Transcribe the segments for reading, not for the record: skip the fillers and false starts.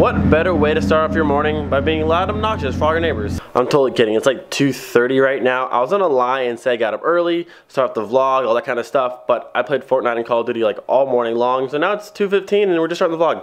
What better way to start off your morning by being loud and obnoxious for all your neighbors? I'm totally kidding. It's like 2:30 right now. I was gonna lie and say I got up early, start the vlog, all that kind of stuff, but I played Fortnite and Call of Duty like all morning long, so now it's 2:15 and we're just starting the vlog.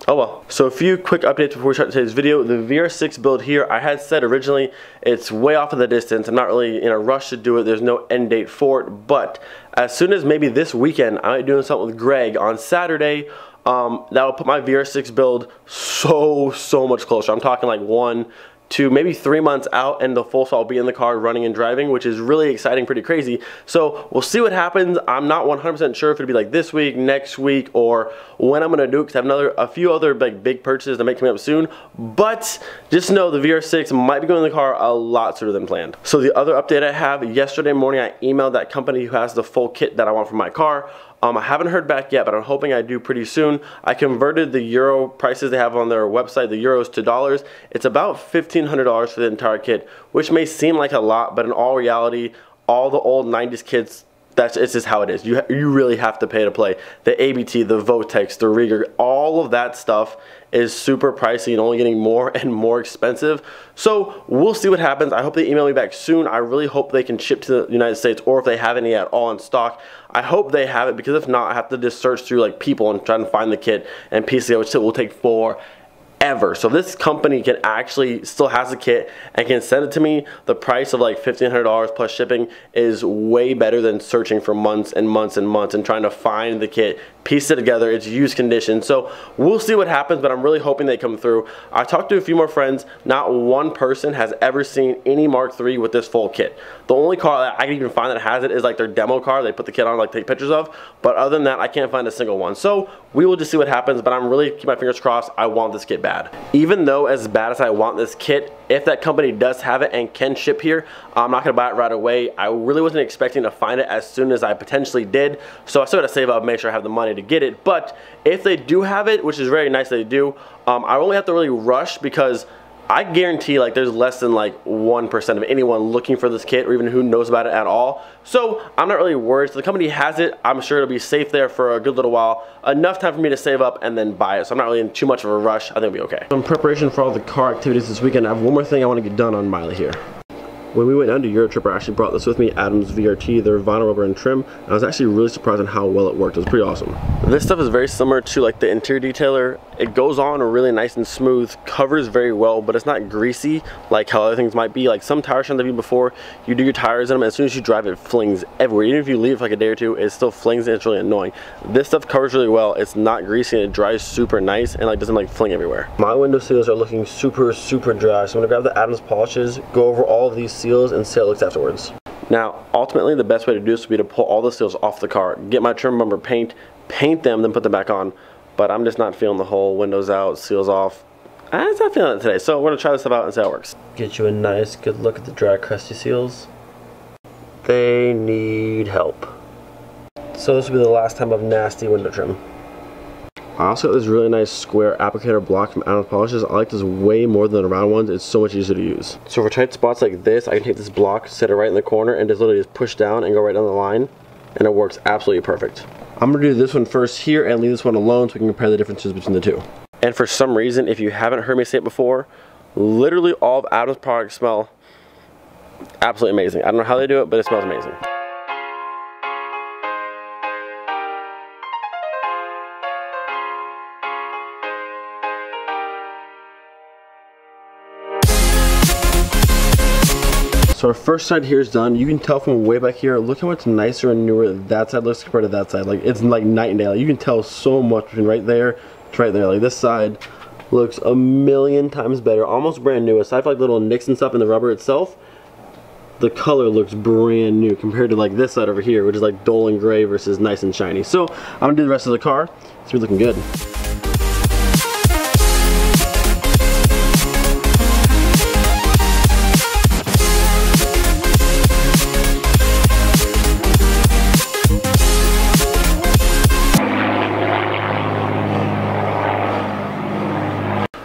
Oh well. So a few quick updates before we start today's video. The VR6 build here, I had said originally it's way off of the distance. I'm not really in a rush to do it. There's no end date for it, but as soon as maybe this weekend, I might be doing something with Greg on Saturday. That'll put my VR6 build so much closer. I'm talking like 1, 2, maybe 3 months out, and the full so I'll be in the car running and driving, which is really exciting, pretty crazy. So we'll see what happens. I'm not 100% sure if it'll be like this week, next week, or when I'm gonna do it, because I have a few other like big purchases that may come up soon. But just know the VR6 might be going in the car a lot sooner than planned. So the other update I have, yesterday morning I emailed that company who has the full kit that I want for my car. I haven't heard back yet, but I'm hoping I do pretty soon. I converted the euro prices they have on their website, the euros to dollars. It's about $1,500 for the entire kit, which may seem like a lot, but in all reality, all the old 90s kits, it's just how it is. You really have to pay to play. The ABT, the Votex, the Rieger, all of that stuff is super pricey and only getting more and more expensive. So we'll see what happens. I hope they email me back soon. I really hope they can ship to the United States, or if they have any at all in stock. I hope they have it, because if not, I have to just search through like people and try to find the kit and piece it, which will take forever. So this company can actually still has the kit and can send it to me. The price of like $1,500 plus shipping is way better than searching for months and months and months and trying to find the kit, piece it together. It's used condition. So we'll see what happens, but I'm really hoping they come through. I talked to a few more friends. Not one person has ever seen any Mark III with this full kit. The only car that I can even find that has it is like their demo car they put the kit on, like take pictures of. But other than that, I can't find a single one. So we will just see what happens, but I'm really keep my fingers crossed. I want this kit bad. Even though as bad as I want this kit, if that company does have it and can ship here, I'm not gonna buy it right away. I really wasn't expecting to find it as soon as I potentially did, so I still gotta save up, make sure I have the money to get it. But if they do have it, which is very nice they do, I only have to really rush, because I guarantee like there's less than like 1% of anyone looking for this kit, or even who knows about it at all. So I'm not really worried. So the company has it. I'm sure it'll be safe there for a good little while. Enough time for me to save up and then buy it. So I'm not really in too much of a rush. I think it'll be okay. In preparation for all the car activities this weekend, I have one more thing I want to get done on Miley here. When we went down to Eurotrip, I actually brought this with me, Adams VRT, their vinyl rubber and trim. And I was actually really surprised on how well it worked. It was pretty awesome. This stuff is very similar to like the interior detailer. It goes on really nice and smooth, covers very well, but it's not greasy like how other things might be. Like some tire shines I've used before, you do your tires in them, and as soon as you drive it flings everywhere. Even if you leave it for like a day or two, it still flings and it's really annoying. This stuff covers really well. It's not greasy and it dries super nice and like doesn't like fling everywhere. My window seals are looking super dry, so I'm gonna grab the Adams Polishes, go over all of these seals, and see how it looks afterwards. Now, ultimately, the best way to do this would be to pull all the seals off the car, get my trim bumper paint them, then put them back on. But I'm just not feeling the whole windows out, seals off. I'm just not feeling it today, so we're gonna try this stuff out and see how it works. Get you a nice, good look at the dry, crusty seals. They need help. So this will be the last time of nasty window trim. I also got this really nice square applicator block from Adams Polishes. I like this way more than the round ones. It's so much easier to use. So for tight spots like this, I can take this block, set it right in the corner, and just literally just push down and go right down the line, and it works absolutely perfect. I'm gonna do this one first here and leave this one alone so we can compare the differences between the two. And for some reason, if you haven't heard me say it before, literally all of Adams products smell absolutely amazing. I don't know how they do it, but it smells amazing. So our first side here is done. You can tell from way back here, look how much nicer and newer that side looks compared to that side. Like it's like night and day. Like, you can tell so much between right there to right there. Like this side looks a million times better, almost brand new. Aside from like little nicks and stuff in the rubber itself, the color looks brand new compared to like this side over here, which is like dull and gray versus nice and shiny. So I'm gonna do the rest of the car. It's really looking good.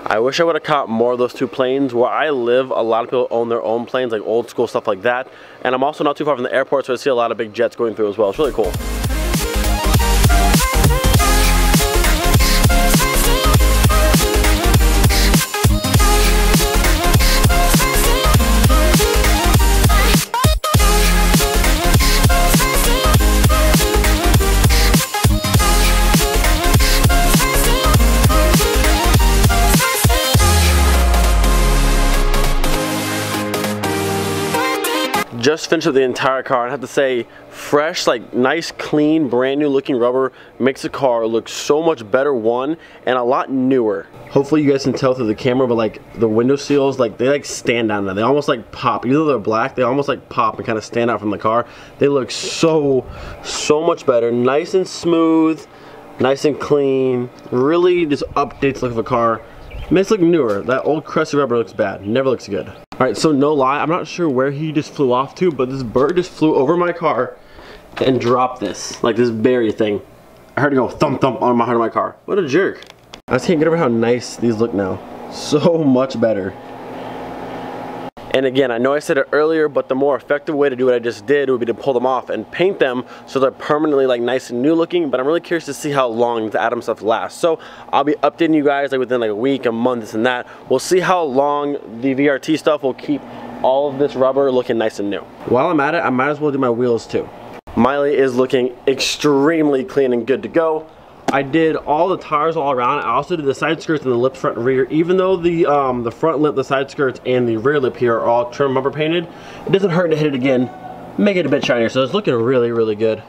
I wish I would have caught more of those two planes. Where I live, a lot of people own their own planes, like old school stuff like that. And I'm also not too far from the airport, so I see a lot of big jets going through as well. It's really cool. Just finished up the entire car, and I have to say, fresh, like nice, clean, brand new looking rubber makes the car look so much better, one, and a lot newer. Hopefully you guys can tell through the camera, but like the window seals, like they like stand down there. They almost like pop. Even though they're black, they almost like pop and kind of stand out from the car. They look so much better. Nice and smooth, nice and clean. Really just updates the look of a car. Makes it look newer. That old crusty rubber looks bad. Never looks good. Alright, so no lie, I'm not sure where he just flew off to, but this bird just flew over my car and dropped this. Like this berry thing. I heard it go thump thump on my heart of my car. What a jerk. I just can't get over how nice these look now. So much better. And again, I know I said it earlier, but the more effective way to do what I just did would be to pull them off and paint them so they're permanently like nice and new looking, but I'm really curious to see how long the Adams stuff lasts. So I'll be updating you guys like within like a week, a month, this and that. We'll see how long the VRT stuff will keep all of this rubber looking nice and new. While I'm at it, I might as well do my wheels too. Miley is looking extremely clean and good to go. I did all the tires all around. I also did the side skirts and the lips front and rear. Even though the front lip, the side skirts, and the rear lip here are all trim rubber painted, it doesn't hurt to hit it again, make it a bit shinier. So it's looking really good.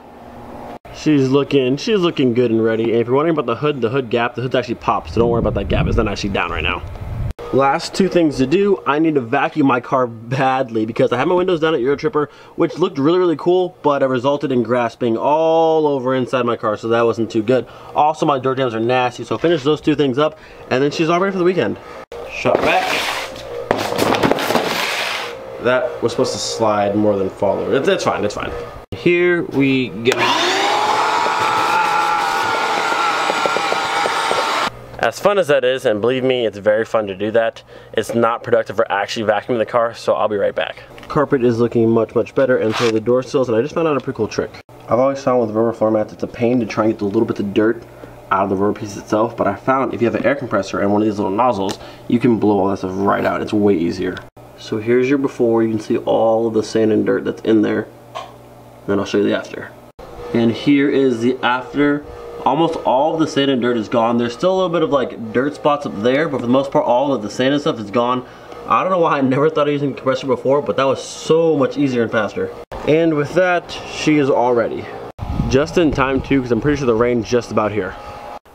She's looking good and ready. And if you're wondering about the hood gap, the hood's actually popped, so don't worry about that gap. It's not actually down right now. Last two things to do, I need to vacuum my car badly because I had my windows down at Eurotripper, which looked really cool, but it resulted in grass being all over inside my car, so that wasn't too good. Also, my door jambs are nasty, so finish those two things up, and then she's all ready for the weekend. Shut back. That was supposed to slide more than fall over. It's fine, it's fine. Here we go. As fun as that is, and believe me, it's very fun to do that, it's not productive for actually vacuuming the car, so I'll be right back. Carpet is looking much better, and so the door sills, and I just found out a pretty cool trick. I've always found with rubber floor mats, it's a pain to try and get a little bit of dirt out of the rubber piece itself, but I found if you have an air compressor and one of these little nozzles, you can blow all that stuff right out. It's way easier. So here's your before. You can see all of the sand and dirt that's in there. Then I'll show you the after. And here is the after. Almost all of the sand and dirt is gone. There's still a little bit of like dirt spots up there, but for the most part, all of the sand and stuff is gone. I don't know why I never thought of using a compressor before, but that was so much easier and faster. And with that, she is all ready. Just in time too, because I'm pretty sure the rain's just about here.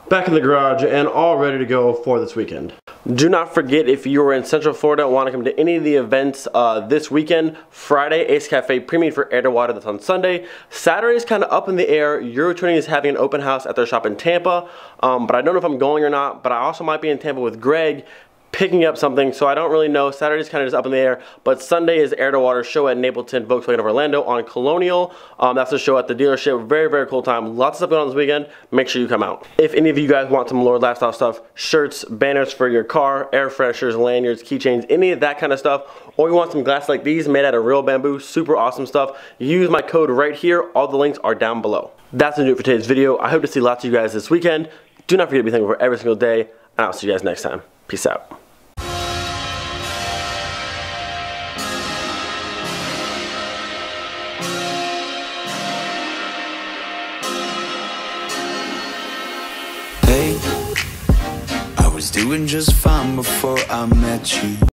Back in the garage and all ready to go for this weekend. Do not forget, if you are in Central Florida and want to come to any of the events this weekend, Friday, Ace Cafe Premium for Air to Water, that's on Sunday. Saturday is kind of up in the air. Euro Tuning is having an open house at their shop in Tampa, but I don't know if I'm going or not, but I also might be in Tampa with Greg picking up something, so I don't really know. Saturday's kind of just up in the air, but Sunday is Air to Water show at Napleton Volkswagen of Orlando on Colonial. That's the show at the dealership. Very cool time. Lots of stuff going on this weekend. Make sure you come out. If any of you guys want some Lord Lifestyle stuff, shirts, banners for your car, air fresheners, lanyards, keychains, any of that kind of stuff, or you want some glass like these made out of real bamboo, super awesome stuff, use my code right here. All the links are down below. That's gonna do it for today's video. I hope to see lots of you guys this weekend. Do not forget to be thankful for every single day, and I'll see you guys next time. Peace out. I was doing just fine before I met you.